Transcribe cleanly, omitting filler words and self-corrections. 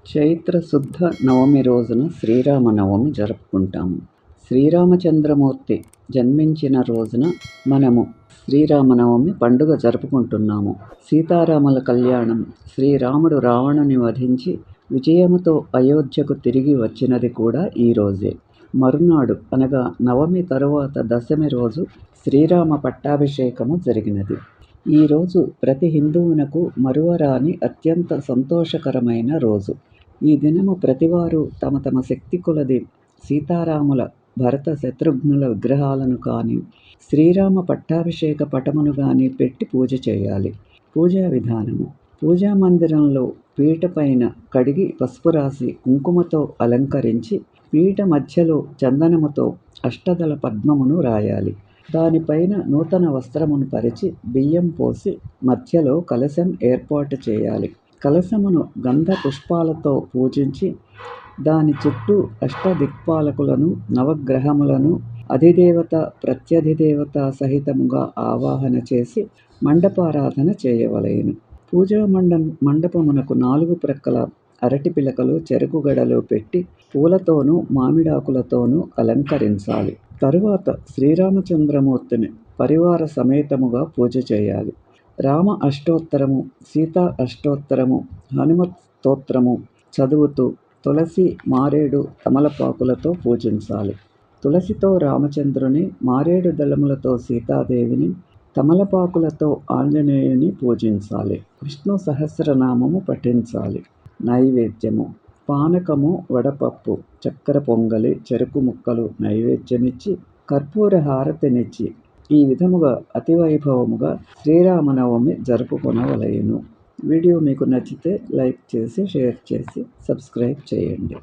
చైత్ర శుద్ధ నవమి రోజున శ్రీరామనవమి జరుపుకుంటాము. శ్రీరామచంద్రమూర్తి జన్మించిన రోజున మనము శ్రీరామనవమి పండుగ జరుపుకుంటున్నాము. సీతారాముల కళ్యాణం, శ్రీరాముడు రావణుని వధించి విజయముతో అయోధ్యకు తిరిగి వచ్చినది కూడా ఈరోజే. మరునాడు అనగా నవమి తరువాత దశమి రోజు శ్రీరామ పట్టాభిషేకము జరిగినది. ఈరోజు ప్రతి హిందువునకు మరువరాని అత్యంత సంతోషకరమైన రోజు. ఈ దినము ప్రతివారు తమ తమ శక్తి కొలది సీతారాముల, భరత శత్రుఘ్నుల విగ్రహాలను కానీ, శ్రీరామ పట్టాభిషేక పటమును కానీ పెట్టి పూజ చేయాలి. పూజా విధానము: పూజా మందిరంలో పీట పైన కడిగి పసుపు రాసి కుంకుమతో అలంకరించి, పీట మధ్యలో చందనముతో అష్టదళ పద్మమును రాయాలి. దానిపైన నూతన వస్త్రమును పరిచి బియ్యం పోసి మధ్యలో కలశం ఏర్పాటు చేయాలి. కలశమును గంధ పుష్పాలతో పూజించి దాని చుట్టూ అష్టదిక్పాలకులను, నవగ్రహములను, అధిదేవత ప్రత్యధిదేవత సహితముగా ఆవాహన చేసి మండపారాధన చేయవలెను. పూజా మండపమునకు 4 ప్రక్కల అరటి పిలకలు, చెరుకు గడలు పెట్టి పూలతోనూ మామిడాకులతోనూ అలంకరించాలి. తరువాత శ్రీరామచంద్రమూర్తిని పరివార సమేతముగా పూజ చేయాలి. రామ అష్టోత్తరము, సీతా అష్టోత్తరము, హనుమత్ స్తోత్రము చదువుతూ తులసి, మారేడు, తమలపాకులతో పూజించాలి. తులసితో రామచంద్రుని, మారేడు దళములతో సీతాదేవిని, తమలపాకులతో ఆంజనేయుని పూజించాలి. విష్ణు సహస్రనామము పఠించాలి. నైవేద్యము: పానకము, వడపప్పు, చక్కెర పొంగలి, చెరుకు ముక్కలు నైవేద్యమిచ్చి కర్పూర హారతినిచ్చి ఈ విధముగా అతివైభవముగా శ్రీరామనవమి జరుపుకొనవలెను. వీడియో మీకు నచ్చితే లైక్ చేసి, షేర్ చేసి, సబ్స్క్రైబ్ చేయండి.